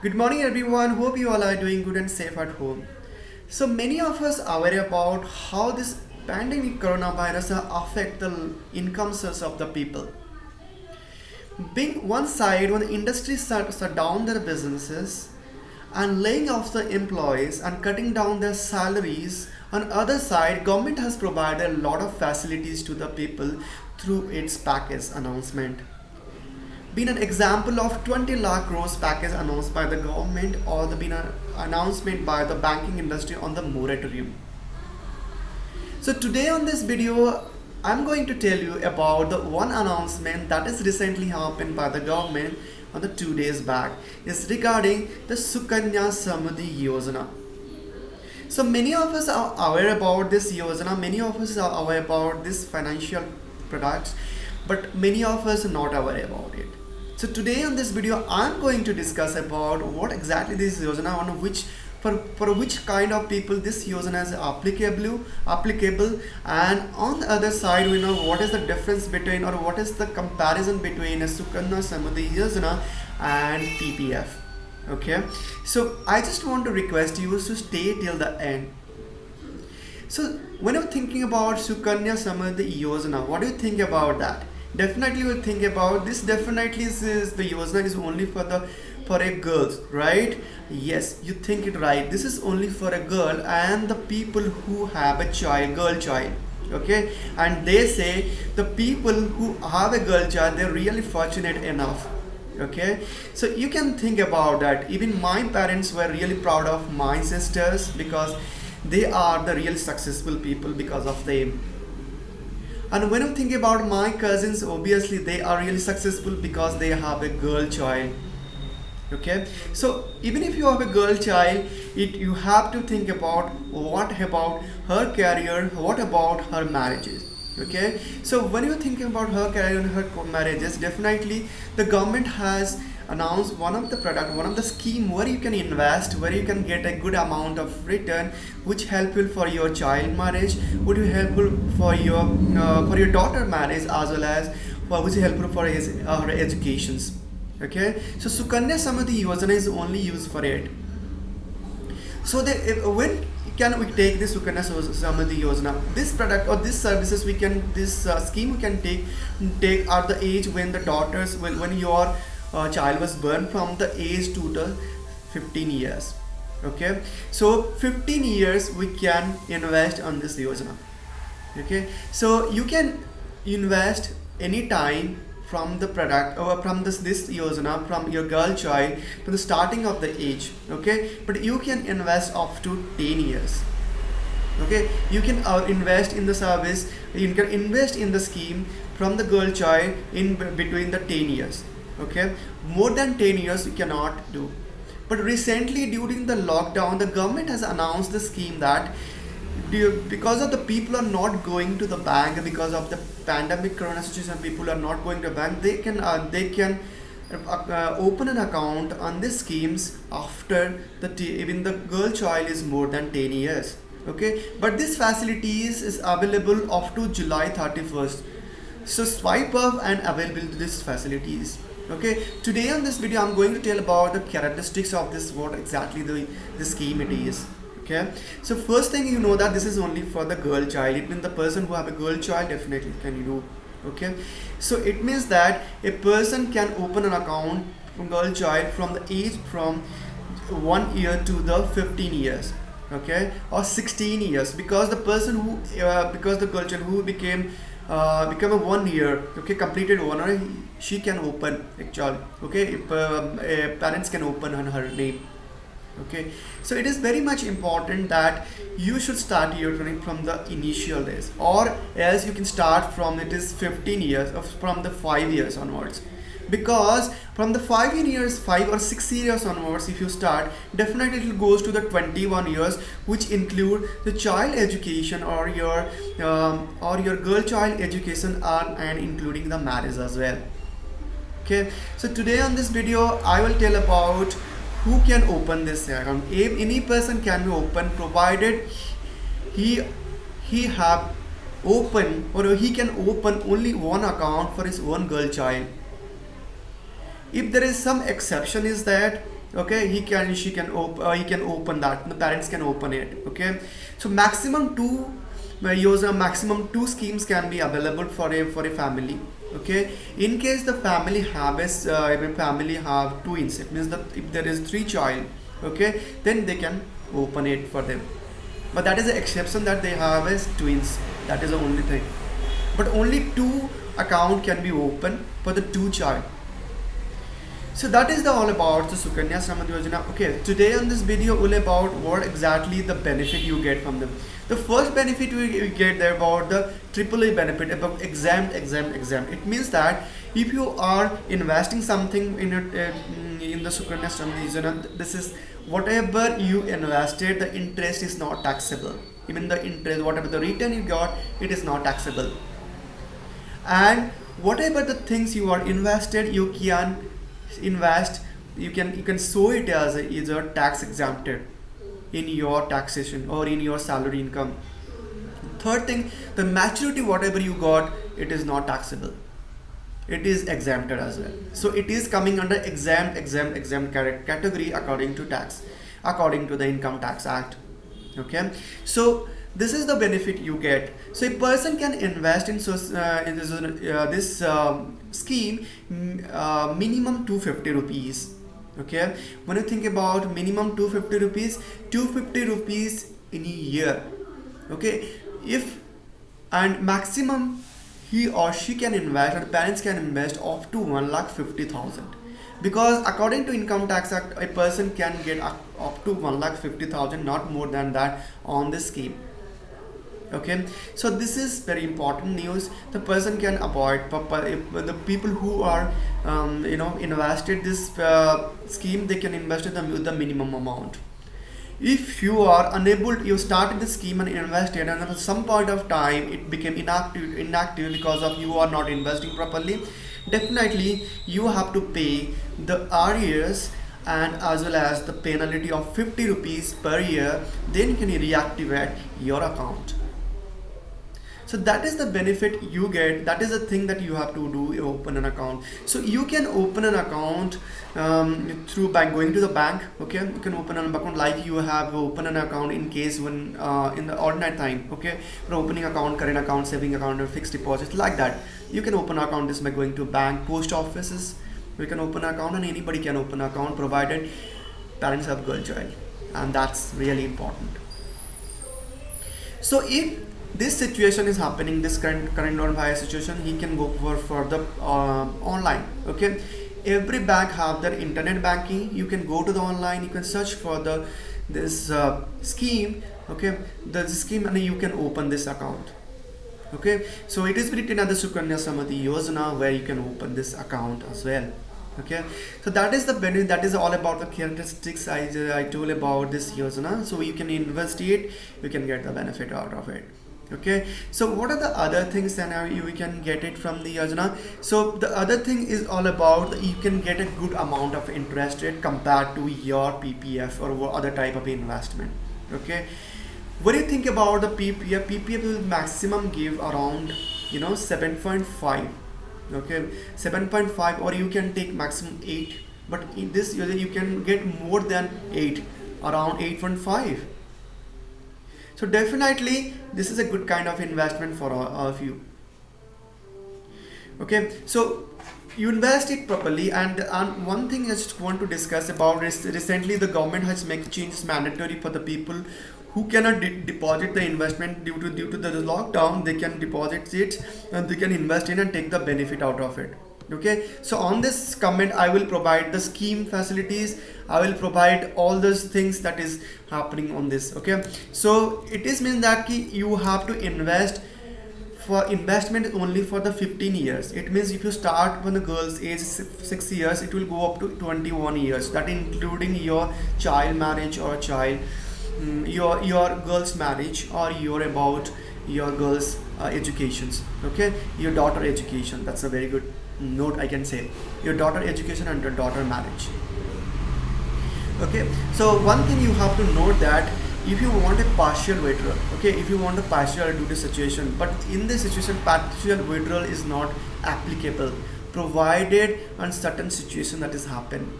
Good morning, everyone. Hope you all are doing good and safe at home. So many of us are worried about how this pandemic coronavirus affect the income source of the people. Being one side, when the industry shut down their businesses and laying off the employees and cutting down their salaries, on other side, government has provided a lot of facilities to the people through its package announcement. Been an example of 20 lakh crores package announced by the government or the been an announcement by the banking industry on the moratorium. So today on this video, I'm going to tell you about the one announcement that is recently happened by the government on the 2 days back is regarding the Sukanya Samruddhi Yojana. So many of us are aware about this Yojana, many of us are aware about this financial products, but many of us are not aware about it. So today on this video, I'm going to discuss about what exactly this Yojana on which for which kind of people this Yojana is applicable, and on the other side we know what is the difference between or what is the comparison between a Sukanya Samruddhi Yojana and PPF. Okay, so I just want to request you to stay till the end. So when you're thinking about Sukanya Samruddhi Yojana, what do you think about that? Definitely you will think about this. Definitely is the Yojana is only for a girls, right? Yes, you think it right. This is only for a girl and the people who have a girl child. Okay, and they say the people who have a girl child, they're really fortunate enough. Okay, so you can think about that. Even my parents were really proud of my sisters because they are the real successful people because of them. And when you think about my cousins, obviously they are really successful because they have a girl child. Okay, so even if you have a girl child, you have to think about what about her career, what about her marriages. Okay, so when you're thinking about her career and her marriages, definitely the government has announced one of the scheme where you can invest, where you can get a good amount of return, which helpful for your child marriage, would be helpful for your daughter marriage, as well as which is helpful for her educations. Okay, so Sukanya Samruddhi Yojana is only used for it. So when can we take this Sukanya Samruddhi Yojana? This product or this services this scheme we can take at the age when the daughters when your child was born, from the age to the 15 years. Okay, so 15 years we can invest on this Yojana. Okay, so you can invest anytime from the product or from this Yojana from your girl child to the starting of the age. Okay, but you can invest up to 10 years. Okay, you can invest in the service, you can invest in the scheme from the girl child in between the 10 years. Okay, more than 10 years you cannot do. But recently during the lockdown, the government has announced the scheme that because of the people are not going to the bank because of the pandemic corona situation, people are not going to bank, they can open an account on these schemes after even the girl child is more than 10 years. Okay, but this facilities is available up to July 31st. So swipe up and available these facilities. Okay, today on this video I'm going to tell about the characteristics of this, what exactly the scheme it is. Okay, so first thing, you know that this is only for the girl child. It means the person who have a girl child definitely can do. Okay, so it means that a person can open an account from girl child from the age from 1 year to the 15 years. Okay, or 16 years, because the person who because the girl child who become a 1 year, okay, completed 1 year, she can open a child. Okay, if parents can open on her name. Okay, so it is very much important that you should start your training from the initial days, or else you can start from it is 15 years of from the 5 years onwards, because from the 5 or 6 years onwards, if you start, definitely it goes to the 21 years, which include the child education or your girl child education, and including the marriage as well. Okay, so today on this video I will tell about who can open this account. Any person can be open, provided he have open, or he can open only one account for his own girl child. If there is some exception is that Okay, he can open that, the parents can open it. Okay, so maximum two schemes can be available for a family. Okay, in case the family have family have twins, it means that if there is three child, okay, then they can open it for them. But that is the exception, that they have as twins. That is the only thing. But only two account can be open for the two child. So that is all about the Sukanya Samriddhi Yojana. Okay, today on this video all about what exactly the benefit you get from them. The first benefit we get there about the AAA benefit, about exempt. It means that if you are investing something in the Sukanya Samriddhi Yojana, this is whatever you invested, the interest is not taxable. Even the interest, whatever the return you got, it is not taxable. And whatever the things you are invested, you can invest, you can show it as either tax exempted in your taxation or in your salary income. Third thing, the maturity whatever you got, it is not taxable, it is exempted as well. So it is coming under exempt category according to tax, according to the Income Tax Act. Okay, so this is the benefit you get. So a person can invest in this scheme minimum 250 rupees. Okay, when you think about minimum 250 rupees, 250 rupees in a year. Okay, if and maximum he or she can invest, or parents can invest up to 1,50,000, because according to Income Tax Act a person can get up to 1,50,000, not more than that, on this scheme. Okay, so this is very important news. The person can avoid the people who are invested this scheme, they can invest with the minimum amount. If you are unable, you started the scheme and invested, and at some point of time it became inactive because of you are not investing properly, definitely you have to pay the arrears and as well as the penalty of 50 rupees per year. Then you can reactivate your account. So that is the benefit you get. That is the thing that you have to do, you open an account. So you can open an account through by going to the bank. Okay, you can open an account like you have open an account in case when in the ordinary time. Okay, for opening account, current account, saving account, or fixed deposits, like that. You can open an account this by going to bank, post offices. You can open an account, and anybody can open an account provided parents have girl child, and that's really important. So if this situation is happening, this current coronavirus situation, he can go for the online. Okay, every bank have their internet banking. You can go to the online, you can search for this scheme. Okay, the scheme, and you can open this account. Okay, so it is written as the Sukanya Samriddhi Yojana, where you can open this account as well. Okay, so that is the benefit. That is all about the characteristics I told about this Yojana. So you can invest it, you can get the benefit out of it. Okay, so what are the other things that you can get it from the Yojana? So the other thing is all about you can get a good amount of interest rate compared to your PPF or other type of investment. Okay, what do you think about the PPF? PPF will maximum give around 7.5. Okay, 7.5, or you can take maximum 8, but in this you can get more than 8, around 8.5. So definitely this is a good kind of investment for all of you. Okay, so you invest it properly, and one thing I just want to discuss about is recently the government has made changes mandatory for the people who cannot deposit the investment due to the lockdown. They can deposit it and they can invest in and take the benefit out of it. Okay, so on this comment I will provide the scheme facilities, I will provide all those things that is happening on this. Okay, so it is means that you have to invest for investment only for the 15 years. It means if you start when the girl's age is 6 years, it will go up to 21 years, that including your child marriage or child your girl's marriage, or your girl's educations. Okay, your daughter education, that's a very good note I can say, your daughter education and your daughter marriage. Okay, so one thing you have to note that if you want a partial withdrawal, okay, if you want a partial due to situation, but in this situation partial withdrawal is not applicable provided on certain situation that is happen.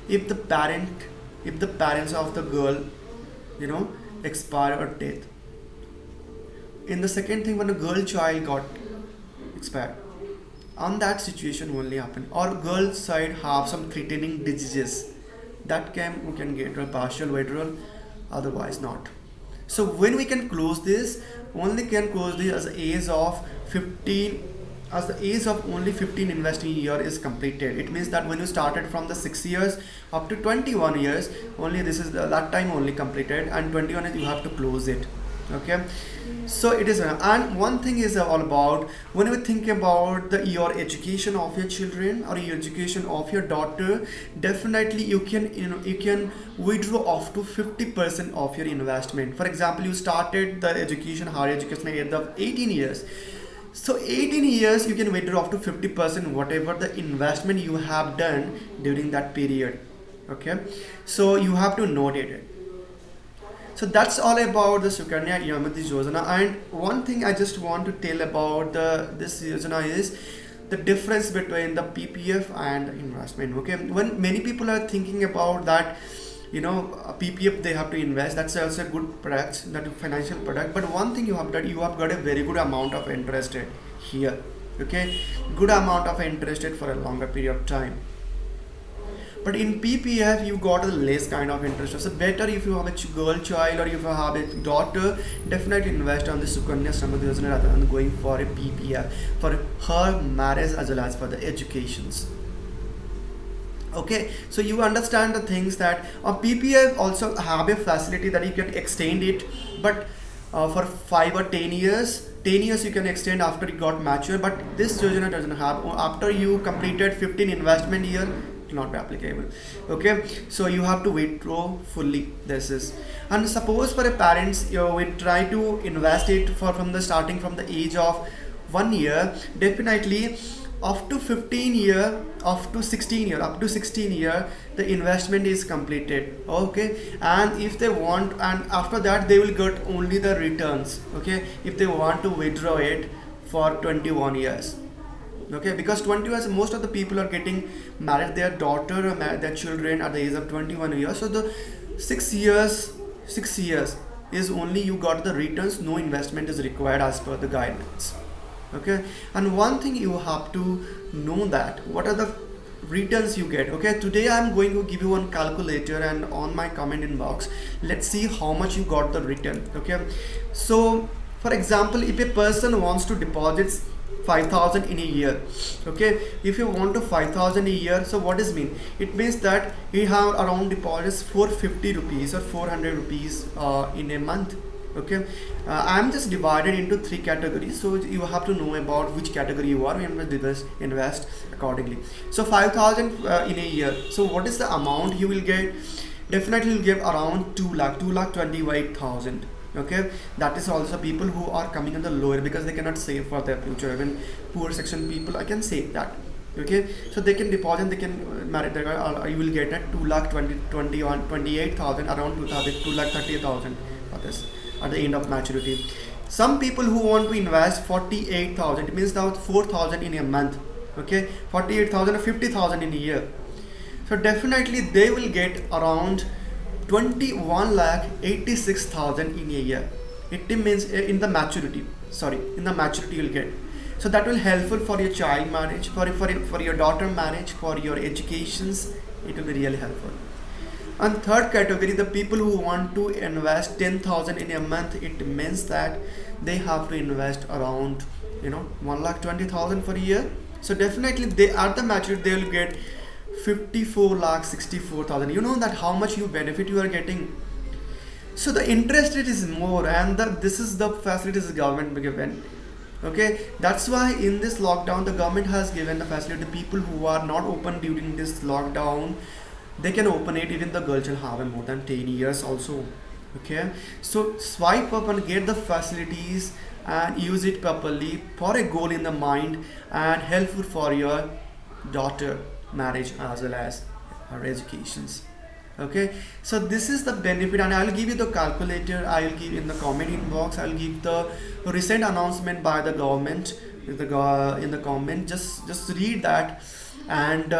if the parents of the girl, you know, expire or death. In the second thing, when a girl child got expired, on that situation only happen, or girl side have some threatening diseases, that can we can get a partial withdrawal, otherwise not. So when we can close this, only can close this as the age of 15, as the age of only 15 investing year is completed. It means that when you started from the 6 years up to 21 years, only this is that time only completed, and 21 you have to close it. Okay, so it is and one thing is all about, when we think about your education of your children or your education of your daughter, definitely you can, you can withdraw up to 50% of your investment. For example, you started the education, higher education at the age of 18 years, so 18 years you can withdraw up to 50% whatever the investment you have done during that period. Okay, so you have to note it. So that's all about the Sukanya Yamati Yojana. And one thing I just want to tell about the this Yojana is the difference between the PPF and investment. Okay, when many people are thinking about that, you know, a PPF they have to invest. That's also a good product, that financial product. But one thing you have done, you have got a very good amount of interest rate here. Okay, good amount of interest rate for a longer period of time. But in PPF you got a less kind of interest. So better if you have a girl child or if you have a daughter, definitely invest on the Sukanya Samriddhi Yojana rather than going for a PPF for her marriage as well as for the educations. Okay, so you understand the things that a PPF also have a facility that you can extend it, but for 5 or 10 years. 10 years you can extend after it got mature, but this Yojana doesn't have. After you completed 15 investment year, it will not be applicable. Okay, so you have to withdraw fully. This is, and suppose for a parents, you will try to invest it for from the starting from the age of 1 year, definitely up to 15 year, up to 16 year, up to 16 year the investment is completed. Okay, and if they want, and after that they will get only the returns. Okay, if they want to withdraw it for 21 years. Okay, because 20 years most of the people are getting married their daughter or married their children at the age of 21 years. So the 6 years is only you got the returns, no investment is required as per the guidelines. Okay, and one thing you have to know that what are the returns you get. Okay, today I'm going to give you one calculator, and on my comment inbox let's see how much you got the return. Okay, so for example, if a person wants to deposit 5,000 in a year, okay, if you want to 5,000 a year, so what does mean? It means that you have around deposits 450 rupees or 400 rupees in a month. Okay, I'm just divided into 3 categories, so you have to know about which category you are and invest accordingly. So 5,000 in a year, so what is the amount you will get? Definitely you'll get around 2 lakh 28,000. Okay, that is also people who are coming in the lower, because they cannot save for their future. Even poor section people, I can say that. Okay, so they can deposit, they can marry their girl, you will get at 2,28,000, around 2,30,000 for this at the end of maturity. Some people who want to invest 48,000, it means now 4,000 in a month. Okay, 48,000 or 50,000 in a year. So definitely they will get around 21,86,000 in a year. It means in the maturity, in the maturity you'll get. So that will helpful for your child marriage, for your daughter marriage, for your educations. It will be really helpful. And third category, the people who want to invest 10,000 in a month, it means that they have to invest around 1,20,000 for a year. So definitely they at the maturity they will get 54,64,000. You know that how much you benefit you are getting. So the interest rate is more, and this is the facilities the government given. Okay, that's why in this lockdown the government has given the facility to people who are not open during this lockdown. They can open it, even the girl shall have more than 10 years also. Okay, so swipe up and get the facilities and use it properly for a goal in the mind and helpful for your daughter marriage as well as her educations. Okay, so this is the benefit, and I'll give you the calculator. I'll give in the comment inbox. I'll give the recent announcement by the government in the comment. Just read that, and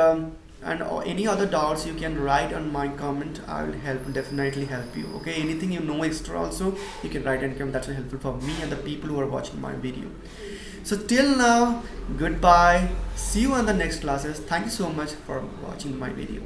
and or any other doubts you can write on my comment. I will definitely help you. Okay, anything you know extra also you can write and comment. That's helpful for me and the people who are watching my video. So till now, goodbye, see you on the next classes. Thank you so much for watching my video.